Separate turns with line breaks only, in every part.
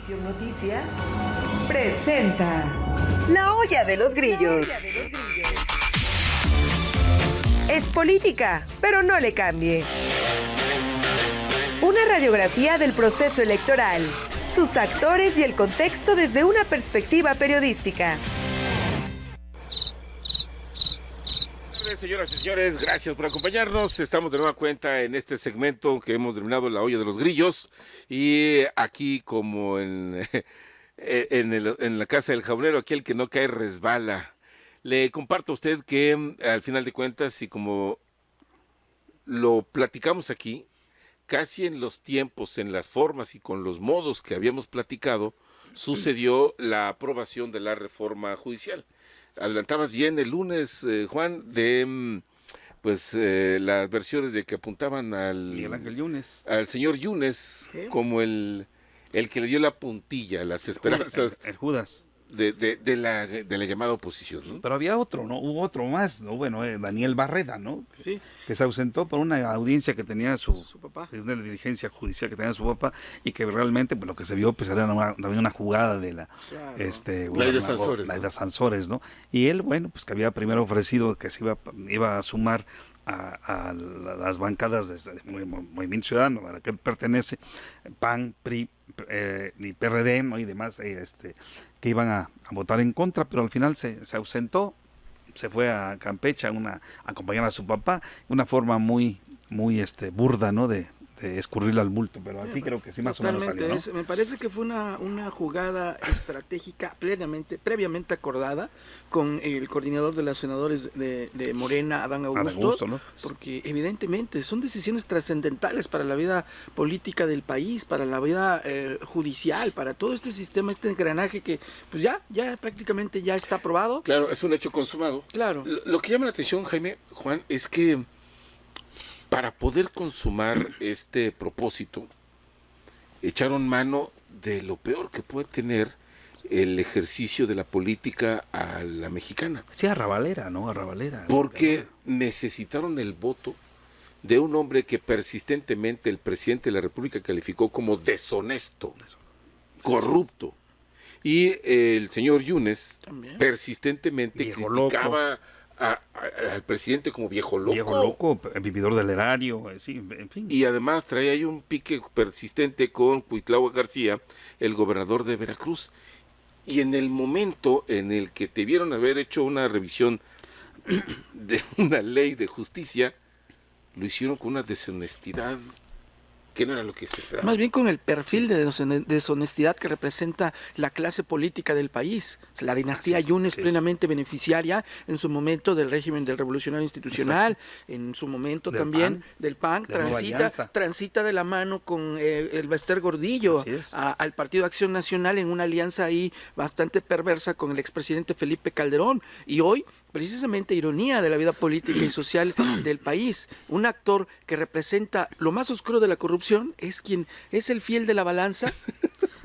Univisión Noticias presenta La Olla de los Grillos. Es política, pero no le cambie. Una radiografía del proceso electoral, sus actores y el contexto desde una perspectiva periodística.
Señoras y señores, gracias por acompañarnos. Estamos de nueva cuenta en este segmento que hemos denominado La Olla de los Grillos. Y aquí, como en la casa del jabonero, aquí el que no cae resbala. Le comparto a usted que al final de cuentas, y como lo platicamos aquí, casi en los tiempos, en las formas y con los modos que habíamos platicado, sucedió la aprobación de la reforma judicial. Adelantabas bien el lunes, Juan, de las versiones de que apuntaban
Miguel Ángel Yunes,
al señor Yunes, ¿sí?, como el que le dio la puntilla a las esperanzas
el Judas
de la llamada oposición, ¿no?
Pero había otro, ¿no? Hubo otro más, ¿no? Bueno, Daniel Barreda, ¿no?
Sí.
Que se ausentó por una audiencia que tenía su
papá,
una diligencia judicial que tenía su papá, y que realmente, pues, lo que se vio, pues, era también una jugada de la
de
Sansores, ¿no? Y él, bueno, pues, que había primero ofrecido que se iba a sumar a las bancadas de Movimiento Ciudadano, a la que él pertenece, PAN, PRI y PRD, ¿no? Y demás, que iban a votar en contra, pero al final se ausentó, se fue a Campeche a acompañar a su papá, una forma muy burda, ¿no? de escurrirle al bulto, pero así creo que sí, más o menos salió, ¿no?
Me parece que fue una jugada estratégica previamente acordada con el coordinador de los senadores de Morena, Adán Augusto,
¿no?
Porque evidentemente son decisiones trascendentales para la vida política del país, para la vida judicial, para todo este sistema, este engranaje que pues ya prácticamente ya está aprobado.
Claro, es un hecho consumado.
Claro.
Lo que llama la atención, Jaime, Juan, es que para poder consumar este propósito, echaron mano de lo peor que puede tener el ejercicio de la política a la mexicana.
Sí, arrabalera, ¿no? Arrabalera.
Porque necesitaron el voto de un hombre que persistentemente el presidente de la República calificó como deshonesto, corrupto. Y el señor Yunes
también
persistentemente
viejo
criticaba loco al presidente como viejo loco.
Viejo loco, vividor del erario, sí, en fin.
Y además traía ahí un pique persistente con Cuitlahua García, el gobernador de Veracruz. Y en el momento en el que debieron haber hecho una revisión de una ley de justicia, lo hicieron con una deshonestidad que no era lo que se esperaba.
Más bien con el perfil de deshonestidad que representa la clase política del país. La dinastía Yunes, plenamente beneficiaria en su momento del régimen del revolucionario institucional, exacto, en su momento también del PAN, transita de la mano con el Bester Gordillo al Partido Acción Nacional en una alianza ahí bastante perversa con el expresidente Felipe Calderón. Y hoy, precisamente, ironía de la vida política y social del país, un actor que representa lo más oscuro de la corrupción es quien es el fiel de la balanza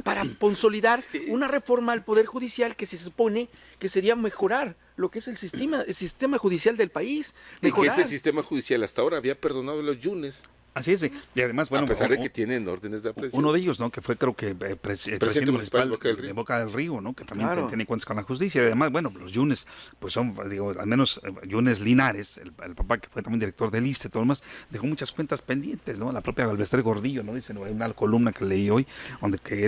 para consolidar una reforma al Poder Judicial que se supone que sería mejorar lo que es el sistema judicial del país.
Mejorar. Y que ese sistema judicial hasta ahora había perdonado a los Yunes.
Así es, y además, bueno,
a pesar de que tienen órdenes de aprehensión.
Uno de ellos, ¿no? Que fue, creo que, presidente municipal de Boca del Río, ¿no? Que también tiene cuentas con la justicia. Y además, bueno, los Yunes, pues son, digo, al menos Yunes Linares, el papá que fue también director del ISSSTE, todo lo demás, dejó muchas cuentas pendientes, ¿no? La propia Galvester Gordillo, ¿no? Dice, hay una columna que leí hoy, donde que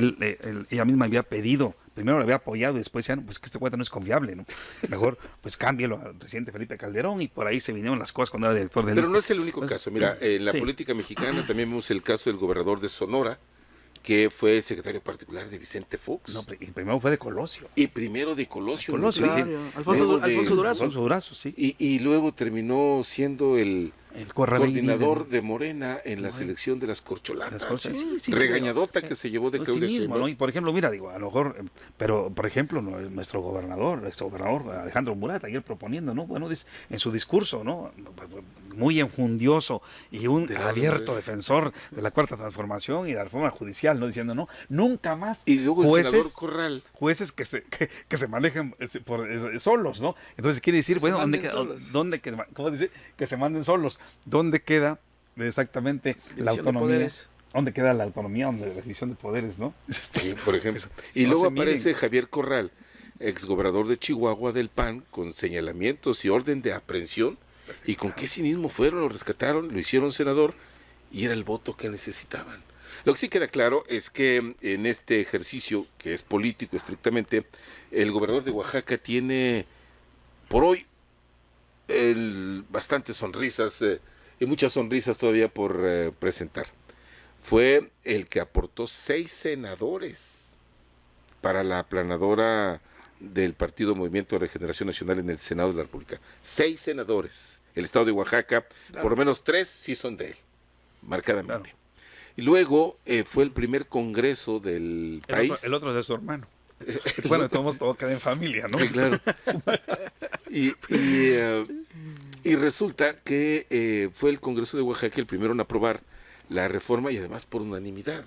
ella misma había pedido, primero le había apoyado y después decían, pues que este cuate no es confiable, ¿no? Mejor, pues cámbielo al presidente Felipe Calderón, y por ahí se vinieron las cosas cuando era director del ISSSTE.
Pero no es el único caso. Mira, en la política mexicana también vemos el caso del gobernador de Sonora, que fue secretario particular de Vicente Fox.
No, y primero fue de Colosio.
Y primero de Colosio.
Alfonso Durazo.
Alfonso Durazo, sí.
Y luego terminó siendo el coordinador de Morena en la selección de las corcholatas. Regañadota que se llevó de Claudia Sheinbaum,
¿no? Y por ejemplo, mira, digo, a lo mejor, pero por ejemplo, nuestro exgobernador Alejandro Murat, ayer proponiendo, ¿no? Bueno, en su discurso, ¿no? Muy enjundioso y un abierto defensor de la Cuarta Transformación y de la reforma judicial, ¿no? Diciendo, no, nunca más.
Y luego el senador Corral.
Jueces que se manejan solos, ¿no? Entonces quiere decir, bueno, ¿cómo dice? Que se manden solos. ¿Dónde queda exactamente la autonomía? ¿Dónde queda la autonomía, la división de poderes, no?
Sí, por ejemplo. Y
No
luego
se miden.
aparece Javier Corral, exgobernador de Chihuahua del PAN, con señalamientos y orden de aprehensión. ¿Y con qué cinismo fueron? Lo rescataron, lo hicieron senador y era el voto que necesitaban. Lo que sí queda claro es que en este ejercicio, que es político estrictamente, el gobernador de Oaxaca tiene por hoy bastantes sonrisas y muchas sonrisas todavía por presentar. Fue el que aportó 6 senadores para la aplanadora del Partido Movimiento de Regeneración Nacional en el Senado de la República. 6 senadores. El estado de Oaxaca, por lo menos 3 sí son de él, marcadamente.
Claro.
Y luego fue el primer congreso del país.
El otro es de su hermano. Bueno, todo queda en familia, ¿no?
Sí, claro. Y resulta que fue el Congreso de Oaxaca el primero en aprobar la reforma y además por unanimidad.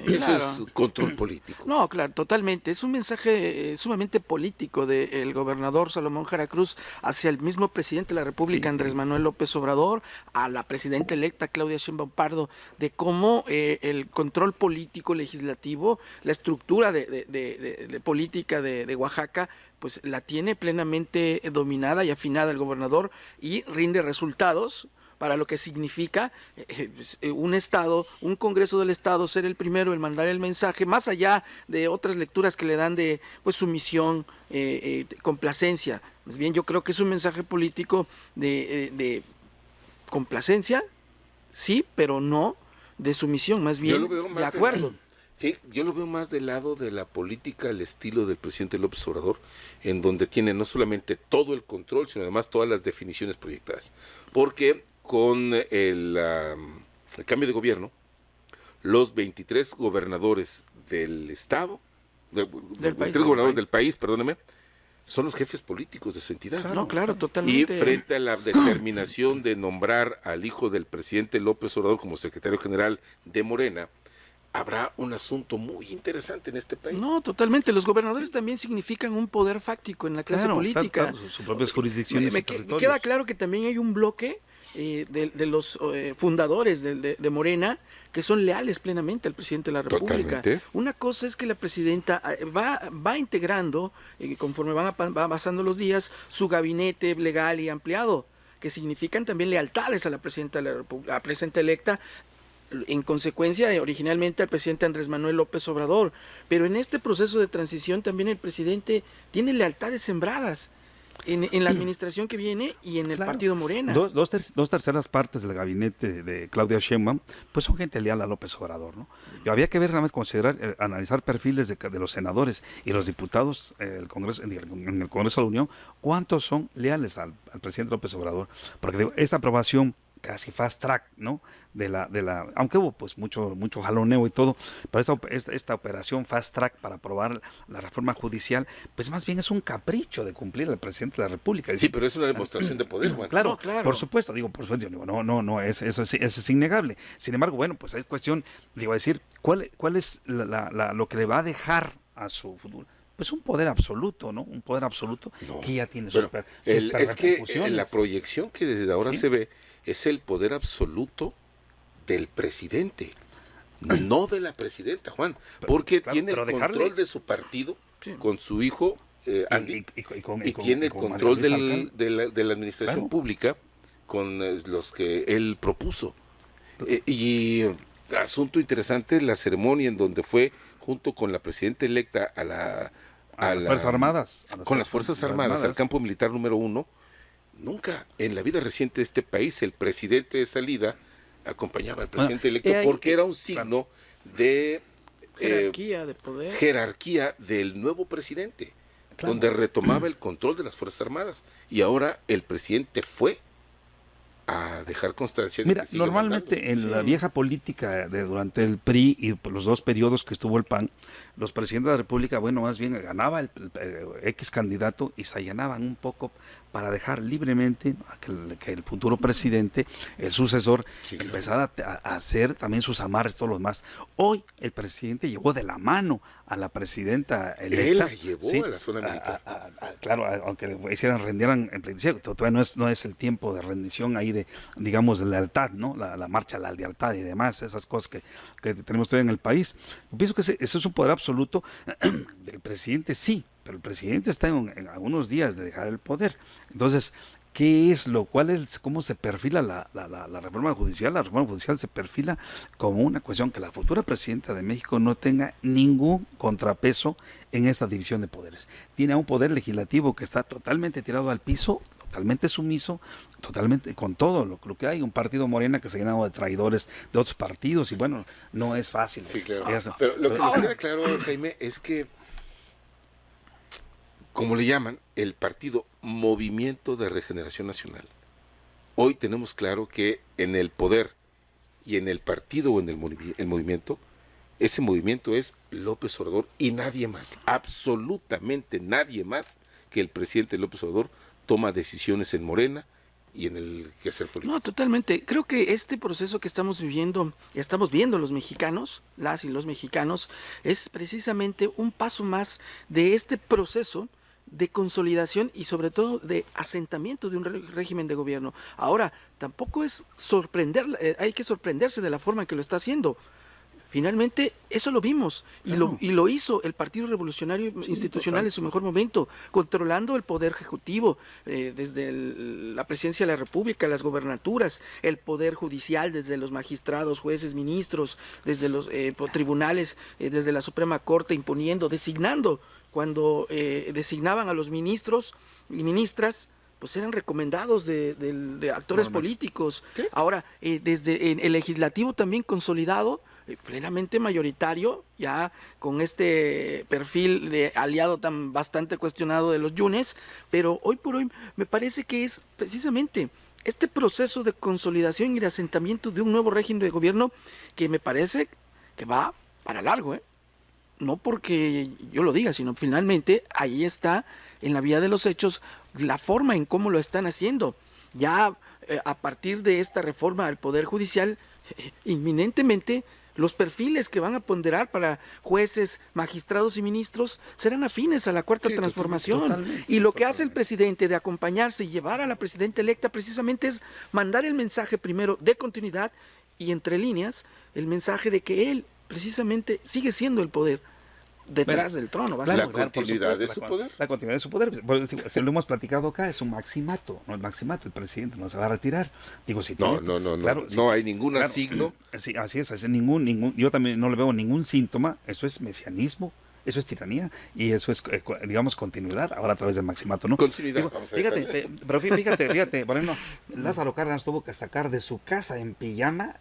Eso
claro.
es control político.
No, claro, totalmente. Es un mensaje sumamente político del gobernador Salomón Jara Cruz hacia el mismo presidente de la República,
Sí.
Andrés Manuel López Obrador, a la presidenta electa Claudia Sheinbaum Pardo, de cómo el control político legislativo, la estructura de política de Oaxaca, pues la tiene plenamente dominada y afinada el gobernador y rinde resultados para lo que significa un Estado, un Congreso del Estado ser el primero en mandar el mensaje, más allá de otras lecturas que le dan de pues sumisión, complacencia. Más bien yo creo que es un mensaje político de complacencia, sí, pero no de sumisión, más
Yo
bien
lo veo más
de acuerdo.
Sí, yo lo veo más del lado de la política al estilo del presidente López Obrador, en donde tiene no solamente todo el control, sino además todas las definiciones proyectadas. Porque con el cambio de gobierno, los 23 gobernadores del estado,
Del
23
país.
gobernadores del país, perdóneme, son los jefes políticos de su entidad.
No, claro,
Y
totalmente.
frente a la determinación de nombrar al hijo del presidente López Obrador como secretario general de Morena, habrá un asunto muy interesante en este país.
No, totalmente. Los gobernadores también significan un poder fáctico en la clase
Claro,
política.
claro, sus propias jurisdicciones
Me
y territorios.
queda claro que también hay un bloque de los fundadores de Morena que son leales plenamente al presidente de la República.
Totalmente.
Una cosa es que la presidenta va integrando, conforme va pasando los días, su gabinete legal y ampliado, que significan también lealtades a la presidenta de la República, a la presidenta electa, en consecuencia originalmente al presidente Andrés Manuel López Obrador. Pero en este proceso de transición también el presidente tiene lealtades sembradas en la administración que viene y en el
Claro.
partido Morena.
Dos terceras partes del gabinete de Claudia Sheinbaum, pues son gente leal a López Obrador, ¿no? Y había que ver, nada más considerar, analizar perfiles de los senadores y los diputados el Congreso, en el Congreso de la Unión, cuántos son leales al presidente López Obrador. Porque digo, esta aprobación casi fast track, ¿no? Aunque hubo pues mucho jaloneo y todo, pero esta operación fast track para aprobar la reforma judicial, pues más bien es un capricho de cumplir al presidente de la República.
Sí, pero es una demostración de poder, Juan.
Claro,
No, claro.
por supuesto, no, eso es innegable. Sin embargo, bueno, pues es cuestión, decir, ¿cuál es lo que le va a dejar a su futuro? Pues un poder absoluto, ¿no? Un poder absoluto que ya tiene sus
es que
repercusiones.
la proyección que desde ahora
Sí.
se ve es el poder absoluto del presidente, no de la presidenta, Juan, porque
claro,
tiene
pero
el control de su partido con su hijo Andy, y tiene el control
María Luisa Alcalde.
de la administración
Claro.
pública con los que él propuso. Y asunto interesante, la ceremonia en donde fue junto con la presidenta electa a las
Fuerzas Armadas.
con las Fuerzas Armadas al campo militar número 1. Nunca en la vida reciente de este país el presidente de salida acompañaba al presidente electo porque era un signo de
Jerarquía de poder.
jerarquía del nuevo presidente,
Claro.
donde retomaba el control de las Fuerzas Armadas. Y ahora el presidente fue a dejar constancia de
Mira,
que sigue
normalmente
mandando.
en la vieja política durante el PRI y por los 2 periodos que estuvo el PAN, los presidentes de la República, bueno, más bien ganaba el X candidato y se allanaban un poco para dejar libremente a que el futuro presidente, el sucesor,
Sí, claro.
empezara a hacer también sus amarres, todos los más. Hoy el presidente llevó de la mano a la presidenta electa.
Él la llevó a la zona militar.
Claro, aunque rendieran en plenicie, todavía no es el tiempo de rendición ahí de, digamos, de lealtad, ¿no? La marcha a la lealtad y demás, esas cosas que tenemos todavía en el país. Yo pienso que ese es un poder absoluto del presidente, sí, pero el presidente está en algunos días de dejar el poder. Entonces, cómo se perfila la reforma judicial? La reforma judicial se perfila como una cuestión que la futura presidenta de México no tenga ningún contrapeso en esta división de poderes. Tiene a un poder legislativo que está totalmente tirado al piso, totalmente sumiso, totalmente con todo lo que hay, un partido Morena que se ha llenado de traidores de otros partidos y bueno, no es fácil.
Sí, claro. Pero lo que nos queda claro, Jaime, es que, como le llaman, el partido Movimiento de Regeneración Nacional. Hoy tenemos claro que en el poder y en el partido o en el movimiento, ese movimiento es López Obrador y nadie más, absolutamente nadie más que el presidente López Obrador toma decisiones en Morena y en el quehacer político.
No, totalmente. Creo que este proceso que estamos viviendo los mexicanos, las y los mexicanos, es precisamente un paso más de este proceso de consolidación y sobre todo de asentamiento de un régimen de gobierno. Ahora, tampoco es hay que sorprenderse de la forma en que lo está haciendo. Finalmente, eso lo vimos y lo hizo el Partido Revolucionario Institucional en su mejor momento, controlando el poder ejecutivo desde la presidencia de la República, las gobernaturas, el poder judicial desde los magistrados, jueces, ministros, desde los tribunales, desde la Suprema Corte, imponiendo, designando. Cuando designaban a los ministros y ministras, pues eran recomendados de actores políticos. ¿Sí? Ahora, desde el legislativo también consolidado, plenamente mayoritario, ya con este perfil de aliado tan bastante cuestionado de los Yunes, pero hoy por hoy me parece que es precisamente este proceso de consolidación y de asentamiento de un nuevo régimen de gobierno que me parece que va para largo, no porque yo lo diga, sino finalmente ahí está en la vía de los hechos la forma en cómo lo están haciendo. Ya a partir de esta reforma al Poder Judicial, inminentemente los perfiles que van a ponderar para jueces, magistrados y ministros serán afines a la Cuarta Transformación. Totalmente, y lo que hace el presidente de acompañarse y llevar a la presidenta electa precisamente es mandar el mensaje primero de continuidad y entre líneas el mensaje de que él precisamente sigue siendo el poder detrás del trono.
La continuidad de su poder.
La continuidad de su poder. Si lo hemos platicado acá, es un maximato. No el maximato, el presidente no se va a retirar. Digo, si tiene,
no hay ningún signo.
Sí, así es, yo también no le veo ningún síntoma. Eso es mesianismo, eso es tiranía y eso es, digamos, continuidad. Ahora a través del maximato, ¿no?
Continuidad.
Digo, fíjate, Moreno, Lázaro Cárdenas tuvo que sacar de su casa en pijama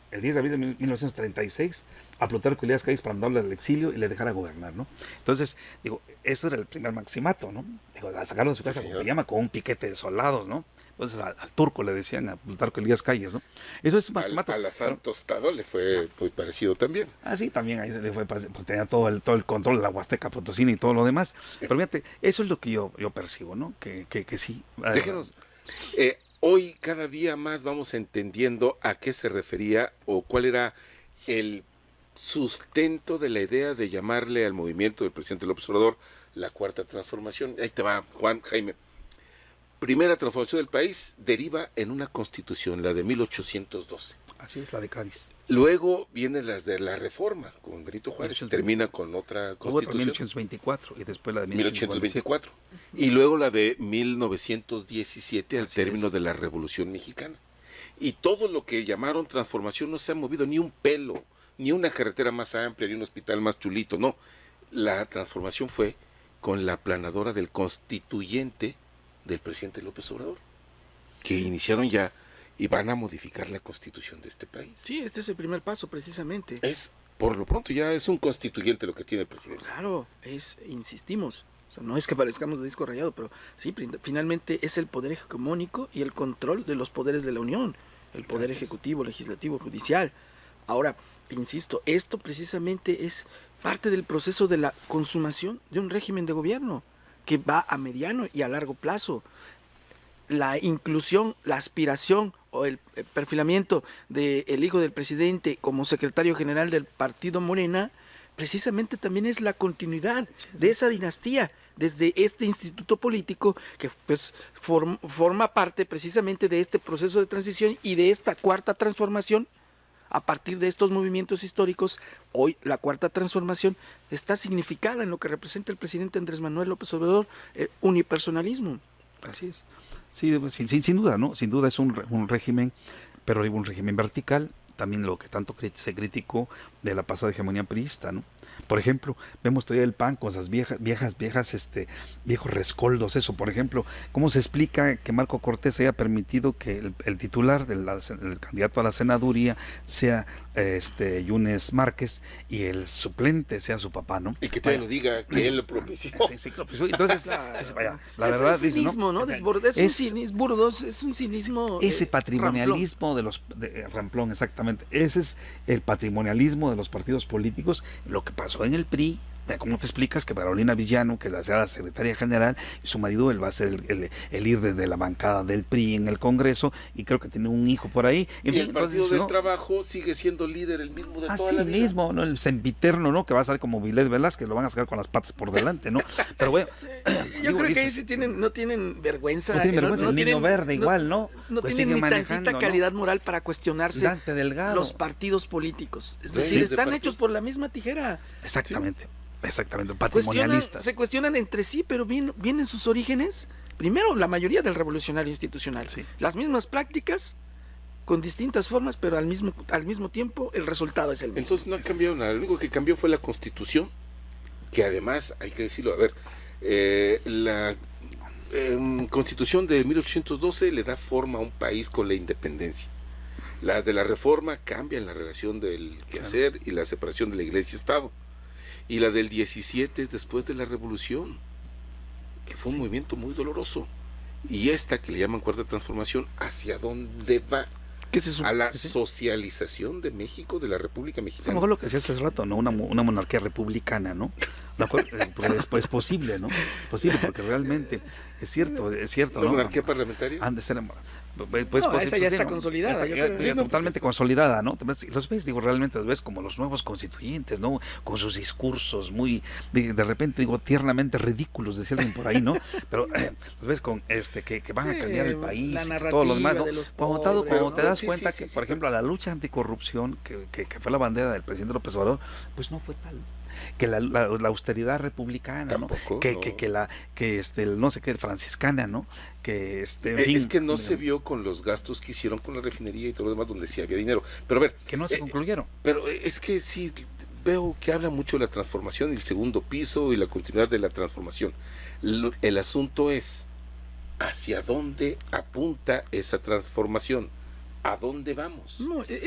el 10 de abril de 1936 a Plutarco Elías Calles para mandarle al exilio y le dejara gobernar, ¿no? Entonces, digo, ese era el primer maximato, ¿no? Digo, a sacarlo de su casa con pijama, con un piquete de soldados, ¿no? Entonces al turco le decían a Plutarco Elías Calles, ¿no? Eso es maximato.
A la Santos Tado le fue muy parecido también.
Ah, sí, también ahí se le fue, pues tenía todo el control de la Huasteca Potosina y todo lo demás. Pero fíjate, eso es lo que yo percibo, ¿no? Que sí.
Déjenos. Hoy cada día más vamos entendiendo a qué se refería o cuál era el sustento de la idea de llamarle al movimiento del presidente López Obrador la Cuarta Transformación. Ahí te va, Jaime. Primera transformación del país deriva en una constitución, la de 1812.
Así es, la de Cádiz.
Luego vienen las de la Reforma con Benito Juárez, termina con otra constitución.
1824 y después la de
1824. Y luego la de 1917 al término de la Revolución Mexicana. Y todo lo que llamaron transformación no se ha movido ni un pelo, ni una carretera más amplia, ni un hospital más chulito, no. La transformación fue con la aplanadora del constituyente del presidente López Obrador, que iniciaron ya y van a modificar la constitución de este país.
Sí, este es el primer paso precisamente.
Por lo pronto ya es un constituyente lo que tiene el presidente.
Claro, insistimos, o sea, no es que parezcamos de disco rayado, pero sí, finalmente es el poder hegemónico y el control de los poderes de la Unión, el poder ejecutivo, legislativo, judicial. Ahora, insisto, esto precisamente es parte del proceso de la consumación de un régimen de gobierno que va a mediano y a largo plazo. La inclusión, la aspiración o el perfilamiento del hijo del presidente como secretario general del partido Morena precisamente también es la continuidad de esa dinastía, desde este instituto político que pues forma parte precisamente de este proceso de transición y de esta cuarta transformación. A partir de estos movimientos históricos, hoy la cuarta transformación está significada en lo que representa el presidente Andrés Manuel López Obrador, el unipersonalismo.
Así es. Sí, sin duda, ¿no? Sin duda es un régimen, pero un régimen vertical, también lo que tanto se criticó de la pasada hegemonía priista, ¿no? Por ejemplo, vemos todavía el PAN con esas viejos rescoldos, eso, por ejemplo, ¿cómo se explica que Marco Cortés haya permitido que el titular, el candidato a la senaduría sea Yunes Márquez y el suplente sea su papá, ¿no?
Y que todavía lo diga, que él lo propició.
Sí, lo propició. Entonces, vaya, la verdad
es cinismo, ¿no? Es un cinismo burdo, es un cinismo
ese patrimonialismo ramplón, exactamente. Ese es el patrimonialismo de los partidos políticos, lo que pasó en el PRI. ¿Cómo te explicas que Carolina Villano, que sea la secretaria general, y su marido, él va a ser el líder de la bancada del PRI en el Congreso, y creo que tiene un hijo por ahí?
Y el Partido del Trabajo sigue siendo líder el mismo de toda la vida.
Así mismo, ¿no? El sempiterno, ¿no? Que va a ser como Vilés Velázquez, lo van a sacar con las patas por delante, ¿no? Pero bueno,
yo creo que ahí sí no tienen vergüenza.
No tienen vergüenza, el Niño Verde igual, ¿no?
No pues tienen ni tantita calidad moral para cuestionarse los partidos políticos. Es decir, están hechos por la misma tijera.
Exactamente. ¿Sí? Exactamente, patrimonialistas.
Se cuestionan entre sí, pero vienen sus orígenes. Primero, la mayoría del revolucionario institucional. Sí. Las mismas prácticas, con distintas formas, pero al mismo tiempo el resultado es el mismo.
Entonces no ha cambiado nada. Lo único que cambió fue la Constitución, que además, hay que decirlo, la Constitución de 1812 le da forma a un país con la independencia. Las de la Reforma cambian la relación del quehacer y la separación de la Iglesia y Estado. Y la del 17 es después de la Revolución, que fue un movimiento muy doloroso. Y esta que le llaman Cuarta Transformación, ¿hacia dónde va? A la socialización de México, de la República Mexicana.
A lo mejor lo que decía hace rato, ¿no? Una monarquía republicana, ¿no? Es posible, ¿no? Posible, porque realmente es cierto,
¿La
¿no?
monarquía parlamentaria?
Han de ser...
esa ya está consolidada.
Totalmente consolidada, ¿no? Los ves, realmente los ves como los nuevos constituyentes, ¿no? Con sus discursos muy, de repente, tiernamente ridículos, decía alguien por ahí, ¿no? Pero los ves con que van a cambiar el país y todo lo demás, ¿no? Cuando te das cuenta que, por ejemplo, la lucha anticorrupción, que fue la bandera del presidente López Obrador, pues no fue tal. Que la austeridad republicana,
tampoco,
¿no? Que no sé qué, franciscana, ¿no? Que en fin,
es que no se vio con los gastos que hicieron con la refinería y todo lo demás donde sí había dinero. Pero a ver,
que no se concluyeron.
Pero es que sí veo que habla mucho de la transformación y el segundo piso y la continuidad de la transformación. El asunto es ¿hacia dónde apunta esa transformación? ¿A dónde vamos?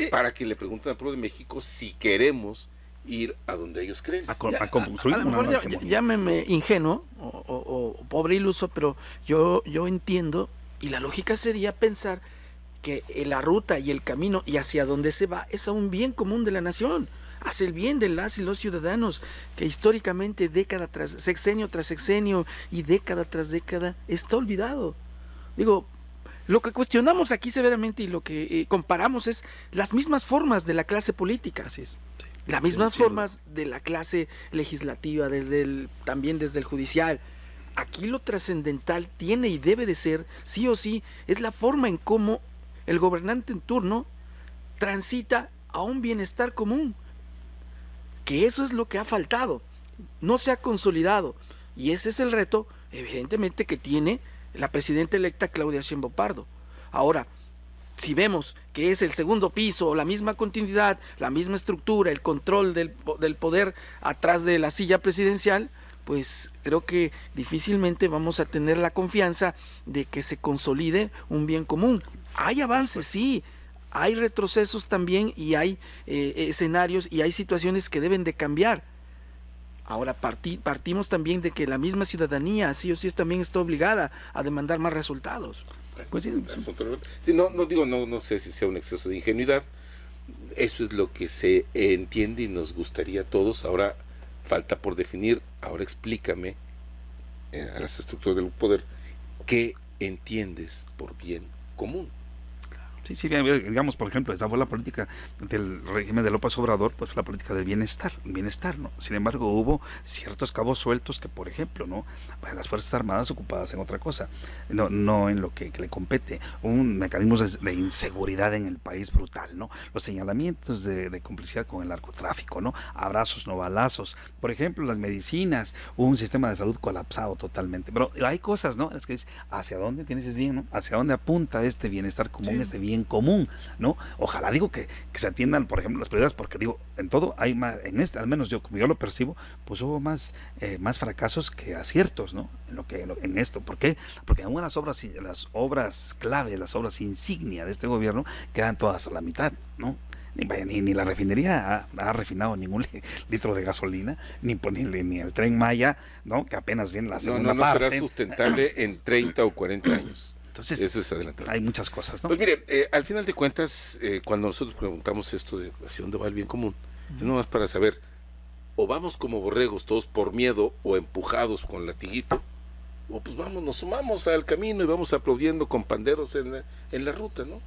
Para que le pregunten al pueblo de México si queremos ir a donde ellos creen.
A lo mejor llámeme ingenuo o pobre iluso, pero yo entiendo, y la lógica sería pensar que la ruta y el camino y hacia donde se va es a un bien común de la nación, hacia el bien de las y los ciudadanos, que históricamente, sexenio tras sexenio y década tras década, está olvidado. Digo, lo que cuestionamos aquí severamente y lo que comparamos es las mismas formas de la clase política.
Así es. Sí.
Las mismas formas de la clase legislativa, también desde el judicial. Aquí lo trascendental tiene y debe de ser, sí o sí, es la forma en cómo el gobernante en turno transita a un bienestar común. Que eso es lo que ha faltado, no se ha consolidado. Y ese es el reto, evidentemente, que tiene la presidenta electa Claudia Sheinbaum Pardo. Ahora, si vemos que es el segundo piso, la misma continuidad, la misma estructura, el control del poder atrás de la silla presidencial, pues creo que difícilmente vamos a tener la confianza de que se consolide un bien común. Hay avances, sí, hay retrocesos también y hay escenarios y hay situaciones que deben de cambiar. Ahora partimos también de que la misma ciudadanía, sí o sí, también está obligada a demandar más resultados.
Pues sí, no sé si sea un exceso de ingenuidad. Eso es lo que se entiende y nos gustaría a todos. Ahora falta por definir. Ahora explícame a las estructuras del poder qué entiendes por bien común.
Sí, digamos, por ejemplo, esta fue la política del régimen de López Obrador, pues la política del bienestar, ¿no? Sin embargo, hubo ciertos cabos sueltos que, por ejemplo, ¿no? Para las Fuerzas Armadas ocupadas en otra cosa, no en lo que le compete. Un mecanismo de inseguridad en el país brutal, ¿no? Los señalamientos de complicidad con el narcotráfico, ¿no? Abrazos, no balazos. Por ejemplo, las medicinas, un sistema de salud colapsado totalmente. Pero hay cosas, ¿no? Es que es hacia dónde tienes ese bien, ¿no? Hacia dónde apunta este bienestar común, este bien común, ¿no? Ojalá digo que se atiendan, por ejemplo, las prioridades, porque digo, en todo hay más, al menos yo, como yo lo percibo, pues hubo más fracasos que aciertos, ¿no? En esto. ¿Por qué? Porque aún las obras clave, las obras insignia de este gobierno quedan todas a la mitad, ¿no? Ni la refinería ha refinado ningún litro de gasolina, ni el Tren Maya, ¿no? Que apenas viene la segunda parte.
No será sustentable en 30 o 40 años.
Entonces,
eso es adelantado.
Hay muchas cosas, ¿no?
Pues mire, al final de cuentas, cuando nosotros preguntamos esto de hacia dónde va el bien común, es nomás para saber, o vamos como borregos todos por miedo o empujados con latiguito, o pues vamos, nos sumamos al camino y vamos aplaudiendo con panderos en la ruta, ¿no?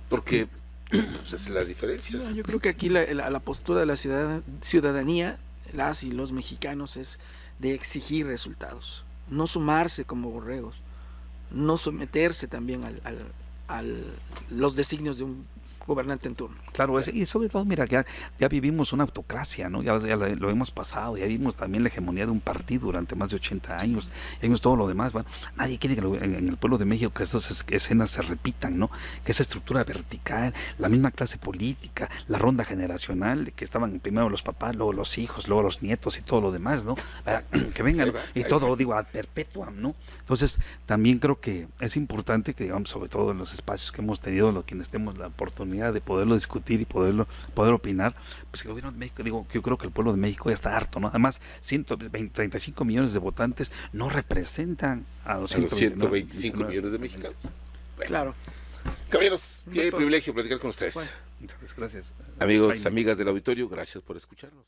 Porque pues es la diferencia.
No, yo creo que aquí la postura de la ciudadanía, las y los mexicanos, es de exigir resultados, no sumarse como borregos, no someterse también a los designios de un gobernante en turno.
Claro, y sobre todo, mira, ya vivimos una autocracia, ¿no? Ya lo hemos pasado, ya vimos también la hegemonía de un partido durante más de 80 años, ya vimos todo lo demás. Bueno, nadie quiere que en el pueblo de México que estas escenas se repitan, ¿no? Que esa estructura vertical, la misma clase política, la ronda generacional, que estaban primero los papás, luego los hijos, luego los nietos y todo lo demás, ¿no? Que vengan, y todo, digo, ad perpetuam, ¿no? Entonces, también creo que es importante que, digamos, sobre todo en los espacios que hemos tenido, los quienes tenemos la oportunidad de poderlo discutir y poder opinar, pues el gobierno de México, digo, yo creo que el pueblo de México ya está harto, ¿no? Además, 35 millones de votantes no representan a los
125 millones de mexicanos. Bueno.
Claro.
Caballeros, qué privilegio platicar con ustedes.
Bueno, muchas gracias.
Amigos, amigas del auditorio, gracias por escucharnos.